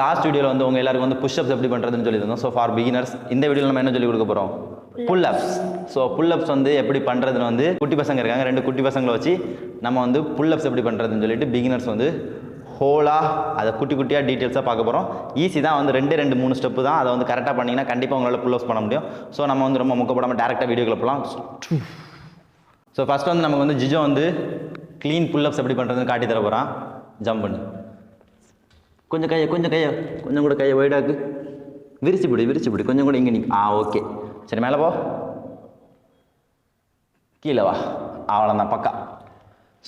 Last வீடியோவில் வந்து உங்கள் எல்லாருக்கும் வந்து புஷ்அப்ஸ் எப்படி பண்ணுறதுன்னு சொல்லியிருந்தோம். ஸோ ஃபார் பிகினர்ஸ் இந்த வீடியோவில் நம்ம என்ன சொல்லி கொடுக்க போகிறோம்? புல்அப்ஸ். ஸோ புல்அப்ஸ் வந்து எப்படி பண்ணுறதுன்னு வந்து குட்டி பசங்க இருக்காங்க, 2 குட்டி பசங்களை வச்சு நம்ம வந்து புல்அப்ஸ் எப்படி பண்ணுறதுன்னு சொல்லிட்டு பிகினர்ஸ் வந்து ஹோலாக அதை குட்டி குட்டியாக டீட்டெயில்ஸாக பார்க்க போகிறோம். ஈஸி தான், வந்து 2-3 ஸ்டெப்பு தான். அதை வந்து கரெக்டாக பண்ணிங்கன்னா கண்டிப்பாக உங்களால் புல்அப்ஸ் பண்ண முடியும். ஸோ நம்ம வந்து ரொம்ப முக்கப்படாமல் டேரெக்டாக வீடியோக்குள்ள போகலாம். ஸோ ஃபஸ்ட் வந்து நமக்கு வந்து ஜிஜோ வந்து க்ளீன் புல்அப்ஸ் எப்படி பண்ணுறதுன்னு காட்டி தர போகிறான். ஜம்ப் பண்ணு. கொஞ்சம் கூட கையை ஒய்டாக்கு. விரிச்சு பிடி கொஞ்சம் கூட இங்கே நிற்க. ஓகே, சரி மேலே போ, கீழே வா, அவ்வளோதான் பக்கா.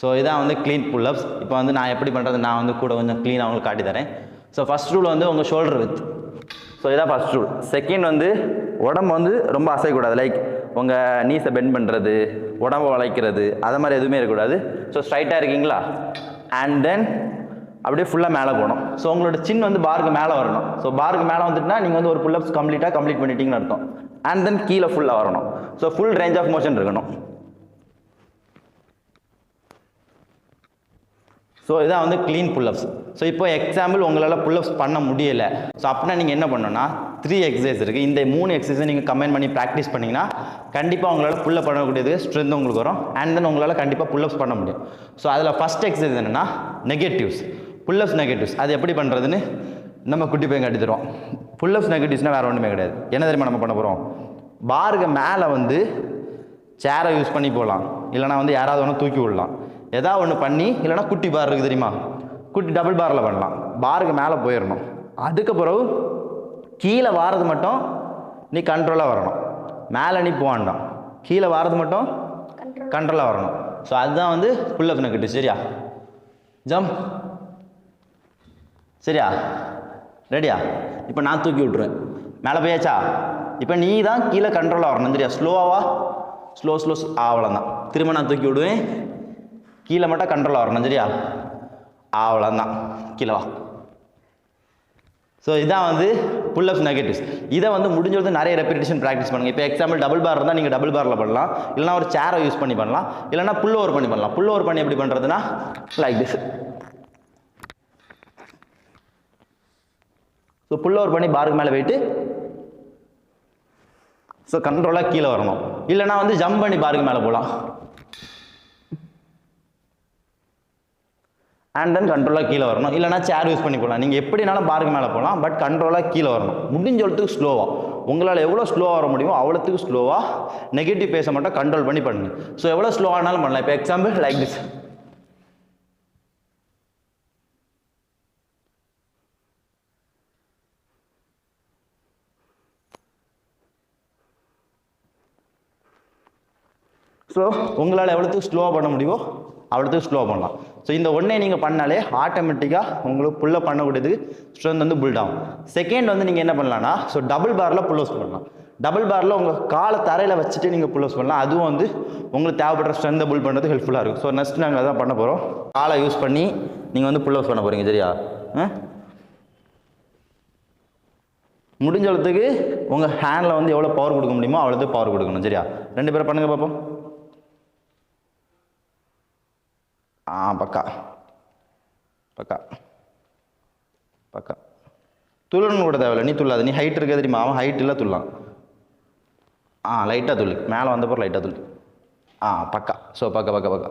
ஸோ இதான் வந்து க்ளீன் புல்அப்ஸ். இப்போ வந்து நான் எப்படி பண்ணுறது நான் வந்து கூட கொஞ்சம் க்ளீனாக அவங்களுக்கு காட்டி தரேன். ஸோ ஃபஸ்ட் ரூல் வந்து உங்கள் ஷோல்டர் வித். ஸோ இதான் ஃபஸ்ட் ரூல். செகண்ட் வந்து உடம்பு வந்து ரொம்ப அசைக்கூடாது. லைக் உங்கள் நீஸை பெண்ட் பண்ணுறது, உடம்பை வளைக்கிறது, அது மாதிரி எதுவுமே இருக்கக்கூடாது. ஸோ ஸ்ட்ரைட்டாக இருக்கீங்களா, அண்ட் தென் அப்படியே ஃபுல்லாக மேலே போகணும். ஸோ உங்களோட சின் வந்து பாருக்கு மேலே வரணும். ஸோ பாருக்கு மேலே வந்துட்டுனா நீங்கள் வந்து ஒரு புல்அப்ஸ் கம்ப்ளீட் பண்ணிட்டீங்கன்னு அர்த்தம். அண்ட் தென் கீழே ஃபுல்லாக வரணும். So full range of motion இருக்கணும். ஸோ இதான் வந்து க்ளீன் புல்அப்ஸ். ஸோ இப்போ எக்ஸாம்பிள் உங்களால் புல்அப்ஸ் பண்ண முடியலை, ஸோ அப்படின்னா நீங்கள் என்ன பண்ணணும்னா 3 எக்ஸசைஸ் இருக்குது. இந்த 3 எக்ஸசைஸை நீங்கள் கம்பைன் பண்ணி ப்ராக்டிஸ் பண்ணிங்கன்னா கண்டிப்பாக உங்களால் புல்அப் பண்ணக்கூடியது ஸ்ட்ரென்த் உங்களுக்கு வரும். அண்ட் தென் உங்களால் கண்டிப்பாக புல்அப்ஸ் பண்ண முடியும். ஸோ அதில் ஃபஸ்ட் எக்ஸசைஸ் என்னென்னா நெகட்டிவ்ஸ், புல்அப்ஸ் நெகட்டிவ்ஸ். அது எப்படி பண்ணுறதுன்னு நம்ம குட்டி பையன் காட்டி தருவோம். புல்அப்ஸ் நெகட்டிவ்ஸ்னால் வேறு ஒன்றுமே கிடையாது. என்ன தெரியுமா நம்ம பண்ண போகிறோம்? பாருக்கு மேலே வந்து சேரை யூஸ் பண்ணி போகலாம், இல்லைனா வந்து யாராவது ஒன்று தூக்கி விடலாம், ஏதாவது ஒன்று பண்ணி, இல்லைனா குட்டி பார் இருக்குது தெரியுமா, குட்டி டபுள் பாரில் பண்ணலாம். பாருக்கு மேலே போயிடணும். அதுக்கு பிறகு கீழே வாரது மட்டும் நீ கண்ட்ரோலாக வரணும். மேலே நீ போவாண்டாம், கீழே வாரது மட்டும் கண்ட்ரோலாக வரணும். ஸோ அதுதான் வந்து புல்அப் நெகட்டிவ். சரியா? ஜம்ப். சரியா? ரெடியா? இப்போ நான் தூக்கி விட்ருவேன். மேலே போயாச்சா? இப்போ நீ தான் கீழே கண்ட்ரோலாக வரணும். சரியா? ஸ்லோவா, ஸ்லோ அவ்வளோதான். திரும்ப நான் தூக்கி விடுவேன், கீழே மட்டும் கண்ட்ரோலாக வரணும். சரியா? அவ்வளோதான், கீழே வா. ஸோ இதான் வந்து புல்அப்ஸ் நெகட்டிவ்ஸ். இதை வந்து முடிஞ்சது நிறைய ரெப்பிடேஷன் ப்ராக்டிஸ் பண்ணுங்கள். இப்போ எக்ஸாம்பிள் டபுள் பார் இருந்தால் நீங்கள் டபுள் பாரில் பண்ணலாம், இல்லைனா ஒரு சேரை யூஸ் பண்ணி பண்ணலாம், இல்லைனா புல் ஓவர் பண்ணி பண்ணலாம். புல் ஓவர் பண்ணி எப்படி பண்ணுறதுன்னா like this. So pull over பண்ணி பாருக்கு மேலே போயிட்டு ஸோ கண்ட்ரோலாக கீழே வரணும். இல்லைனா வந்து ஜம்ப் பண்ணி பாருக்கு மேலே போகலாம், அண்ட் தென் கண்ட்ரோலாக கீழே வரணும். இல்லைனா சேர் யூஸ் பண்ணி போகலாம். நீங்கள் எப்படினாலும் பாருக்கு மேலே போகலாம், பட் கண்ட்ரோலாக கீழே வரணும். முடிஞ்சளவுக்கு ஸ்லோவாக, உங்களால் எவ்வளோ ஸ்லோவாக வர முடியுமோ அவ்வளோத்துக்கு ஸ்லோவாக நெகட்டிவ் பேஸை மட்டும் கண்ட்ரோல் பண்ணி பண்ணுங்க. ஸோ எவ்வளோ ஸ்லோவானாலும் பண்ணலாம். இப்போ எக்ஸாம்பிள் லைக் திஸ். ஸோ உங்களால் எவ்வளோத்துக்கு ஸ்லோவாக பண்ண முடியுமோ அவ்வளோத்துக்கு ஸ்லோவாக பண்ணலாம். ஸோ இந்த ஒன்றே நீங்கள் பண்ணாலே ஆட்டோமேட்டிக்காக உங்களுக்கு புல்அப் பண்ணக்கூடியது ஸ்ட்ரென்த் வந்து பில்ட் ஆகும். செகண்ட் வந்து நீங்கள் என்ன பண்ணலாம்னா, ஸோ டபுள் பாரில் புல்அப்ஸ் பண்ணலாம். டபுள் பாரில் உங்கள் காலை தரையில் வச்சுட்டு நீங்கள் புல்அப்ஸ் பண்ணலாம். அதுவும் வந்து உங்களுக்கு தேவைப்படுற ஸ்ட்ரென்த்தை பில்ட் பண்ணுறது ஹெல்ப்ஃபுல்லாக இருக்கும். ஸோ நெக்ஸ்ட் நாங்கள் அதான் பண்ண போகிறோம். காலை யூஸ் பண்ணி நீங்கள் வந்து புல்அப்ஸ் பண்ண போகிறீங்க. சரியா? முடிஞ்சளவுக்கு உங்கள் ஹேண்டில் வந்து எவ்வளோ பவர் கொடுக்க முடியுமோ அவ்வளோத்துக்கு பவர் கொடுக்கணும். சரியா? 2 பேரும் பண்ணுங்கள் பார்ப்போம். பக்கா பக்கா பக்கா. துள்ளணும் கூட தேவையில்லை, நீ துள்ளாது. நீ ஹைட் இருக்க தெரியுமா, அவன் ஹைட் இல்லை, துள்ளலாம். லைட்டாக துள்ளு, மேலே வந்தப்போ லைட்டாக துள்ளு. பக்கா. ஸோ பக்கா.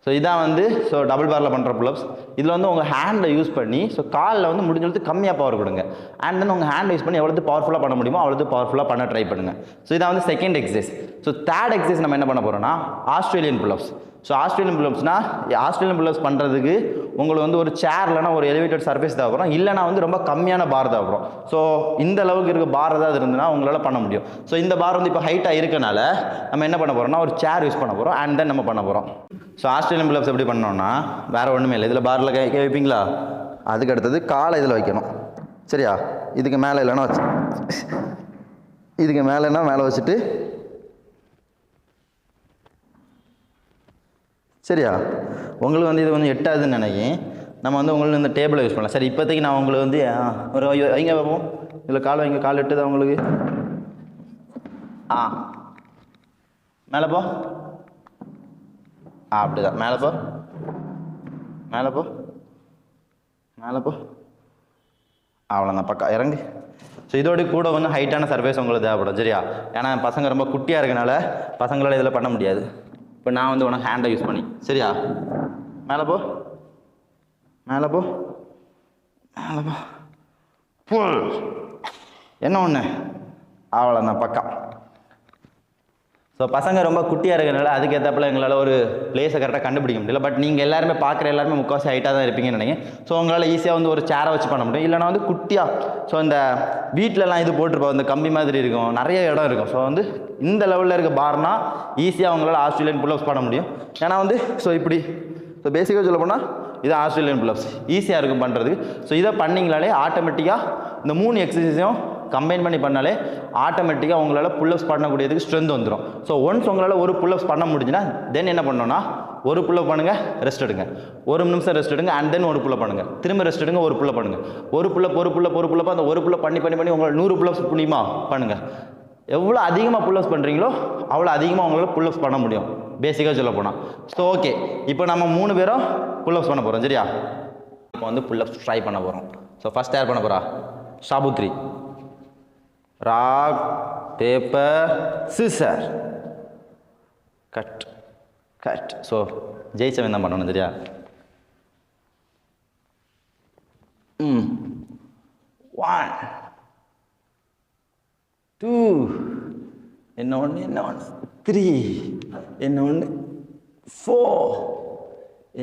ஸோ இதான் வந்து ஸோ டபுள் பாரில் பண்ணுற புல்அப்ஸ். இதில் வந்து உங்கள் ஹேண்டை யூஸ் பண்ணி ஸோ காலில் வந்து முடிஞ்சளவுக்கு கம்மியாக பவர் கொடுங்க. அண்ட் தென் உங்கள் ஹேண்டை யூஸ் பண்ணி எவ்வளோ பவர்ஃபுல்லாக பண்ண முடியுமோ அவ்வளோ பவர்ஃபுல்லாக பண்ண ட்ரை பண்ணுங்கள். ஸோ இதான் வந்து second exercise. So third exercise நம்ம என்ன பண்ண போகிறோம்னா ஆஸ்திரேலியன் புல்அப்ஸ். ஸோ ஆஸ்திரேலியன் புல்அப்ஸ்னால் ஆஸ்திரேலியன் புல்அப்ஸ் பண்ணுறதுக்கு உங்களுக்கு வந்து ஒரு சேர் இல்லைனா ஒரு எலிவேட்டட் சர்ஃபேஸ் தேவைப்படும், இல்லைனா வந்து ரொம்ப கம்மியான பார் தேவைப்படும். ஸோ இந்த அளவுக்கு இருக்க பார் ஏதாவது இருந்ததுன்னா உங்களால் பண்ண முடியும். ஸோ இந்த பார் வந்து இப்போ ஹைட்டாக இருக்கனால நம்ம என்ன பண்ண போகிறோம்னா ஒரு சேர் யூஸ் பண்ண போகிறோம். அண்ட் தென் நம்ம பண்ண போகிறோம். ஸோ ஆஸ்திரேலியன் புல்அப்ஸ் எப்படி பண்ணோம்னா வேறு ஒன்றுமே இல்லை. இதில் பாரில் கை வைப்பீங்களா, அதுக்கு அடுத்தது காலை இதில் வைக்கணும். சரியா? இதுக்கு மேலே இல்லைன்னா வச்சு, இதுக்கு மேலேன்னா மேலே வச்சுட்டு, சரியா? உங்களுக்கு வந்து இது வந்து எட்டாதுன்னு நினைக்கிறேன். நம்ம வந்து உங்களுக்கு இந்த டேபிளை யூஸ் பண்ணலாம். சரி, இப்போதைக்கு நான் உங்களுக்கு வந்து ஒரு வைங்க பார்ப்போம். இதில் கால் வைங்க, கால் எட்டுதா உங்களுக்கு? மேலே போ. அப்படிதான், மேலே போ, மேலே போ, மேலே போ. அவ்வளோதான் பக்கா இறங்கு. ஸோ இதோட கூட கொஞ்சம் ஹைட்டான சர்ஃபேஸ் உங்களுக்கு தேவைப்படும் சரியா? ஏன்னா பசங்க ரொம்ப குட்டியாக இருக்கனால பசங்களால் இதில் பண்ண முடியாது. இப்போ நான் வந்து உனக்கு ஹேண்டை யூஸ் பண்ணி சரியா? மேலே போ, மேலே போ, மேலே போ, புல். என்ன ஒன்று? அவ்வளோதான் பக்கா. ஸோ பசங்க ரொம்ப குட்டியாக இருக்கிறனால அதுக்கேற்றப்பில் எங்களால் ஒரு பிளேஸை கரெக்டாக கண்டுபிடிக்க முடியல. பட் நீங்கள் எல்லாருமே பார்க்குற எல்லாருமே முக்கால்வாசி ஹைட்டாக தான் இருப்பீங்கன்னு நினைக்கிறேன். ஸோ உங்களால் ஈஸியாக வந்து ஒரு சேரை வச்சு பண்ண முடியும். இல்லைனா வந்து குட்டியாக ஸோ இந்த வீட்டிலலாம் இது போட்டிருப்போம், இந்த கம்பி மாதிரி இருக்கும், நிறைய இடம் இருக்கும். ஸோ வந்து இந்த லெவலில் இருக்க பார்னா ஈஸியாக அவங்களால ஆஸ்திரேலியன் புல்லப்ஸ் பண்ண முடியும். ஏன்னா வந்து ஸோ இப்படி ஸோ பேசிக்காக சொல்ல போனால் இது ஆஸ்திரேலியன் புல்லப்ஸ் ஈஸியாக இருக்கும் பண்ணுறதுக்கு. ஸோ இதை பண்ணிங்களாலே ஆட்டோமேட்டிக்காக இந்த 3 எக்ஸசைஸையும் கம்பைன் பண்ணி பண்ணாலே ஆட்டோமேட்டிக்காக உங்களால் புல்லப்ஸ் பண்ணக்கூடியதுக்கு ஸ்ட்ரென்த் வந்துடும். ஸோ ஒன்ஸ் உங்களால் ஒரு புல்லப்ஸ் பண்ண முடிஞ்சுன்னா தென் என்ன பண்ணணும்னா ஒரு புல்லப் பண்ணுங்கள், ரெஸ்ட் எடுங்க, 1 நிமிஷம் ரெஸ்ட் எடுங்க, அண்ட் தென் ஒரு புல்லப் பண்ணுங்கள், திரும்ப ரெஸ்ட் எடுங்க, ஒரு புல்லப் பண்ணுங்கள், ஒரு புல்லப் அந்த ஒரு புல்லப் பண்ணி உங்களால் 100 புல்லப்ஸ் முடியுமா பண்ணுங்கள். எவ்வளோ அதிகமாக புல்லப்ஸ் பண்ணுறீங்களோ அவ்வளோ அதிகமாக உங்களால் புல்லப்ஸ் பண்ண முடியும் பேசிக்காக சொல்ல போனால். ஸோ ஓகே, இப்போ நம்ம 3 பேரும் புல்லப்ஸ் பண்ண போகிறோம் சரியா? இப்போ வந்து புல்லப்ஸ் ட்ரை பண்ண போகிறோம். ஸோ ஃபஸ்ட் யார் பண்ண போகிறா? சாபுத்ரி. Rock paper scissor cut cut. So ஜெயிச்சவன் தான் பண்ணணும் சரியா? 1 2 என்ன ஒன்று 3 என்ன ஒன்று 4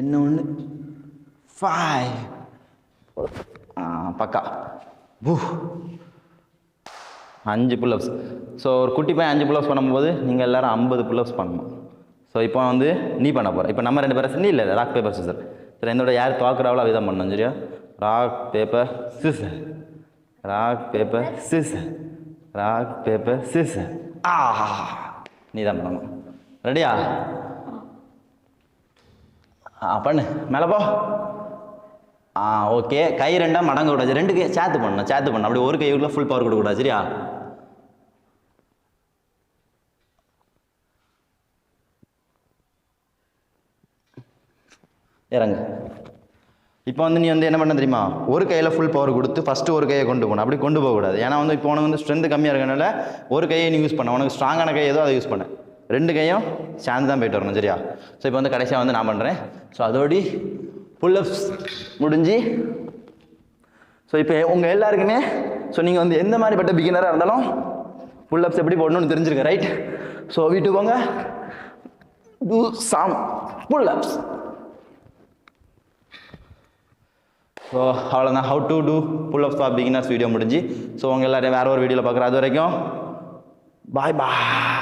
என்ன ஒன்று 5 பக்கா 5 புல்லப்ஸ். ஸோ ஒரு குட்டி பையன் 5 புல்லப்ஸ் பண்ணும்போது நீங்கள் எல்லோரும் 50 புல்லப்ஸ் பண்ணணும். ஸோ இப்போ வந்து நீ பண்ண போகிற. இப்போ நம்ம 2 பேரும் நீ இல்லை ராக் பேப்பர் சிசர். சரி, என்னோட யார் தோக்குறாவளோ அவிதான் பண்ணணும் சரியா? Rock paper scissor, rock paper scissor, rock paper scissor. நீ தான் பண்ணணும். ரெடியா? பண்ணு, மேலே போ. ஓகே. கை 2 மடங்க கூடாது, 2 கை சேர்த்து பண்ணணும். அப்படி ஒரு கைக்குள்ள ஃபுல் பவர் கொடுக்கக்கூடாது சரியா? இறங்கு. இப்போ வந்து நீ வந்து என்ன பண்ண தெரியுமா? ஒரு கையில் ஃபுல் பவர் கொடுத்து ஃபஸ்ட்டு ஒரு கையை கொண்டு போகணும். அப்படி கொண்டு போகக்கூடாது. ஏன்னா வந்து இப்போ உனக்கு வந்து ஸ்ட்ரென்த் கம்மியாக இருக்கனால ஒரு கையை நீ யூஸ் பண்ண, உனக்கு ஸ்ட்ராங்கான கை ஏதோ அதை யூஸ் பண்ண. 2 கையும் சேர்ந்து தான் போயிட்டு வரணும் சரியா? ஸோ இப்போ வந்து கடைசியாக வந்து நான் பண்ணுறேன். ஸோ அதோடி புல்லப்ஸ் முடிஞ்சு. ஸோ இப்போ உங்கள் எல்லாருக்குமே ஸோ நீங்கள் வந்து எந்த மாதிரிப்பட்ட பிகினராக இருந்தாலும் புல்லப்ஸ் எப்படி போடணும்னு தெரிஞ்சிருக்க ரைட்? ஸோ வீட்டுக்கு போங்க, டூ சம் புல்லப்ஸ். ஸோ அவ்வளோதான், how to do pull ups for beginners video முடிஞ்சு. ஸோ உங்கள் எல்லோரையும் வேறு ஒரு வீடியோவில் பார்க்குறேன். அது வரைக்கும் பாய் பாய்.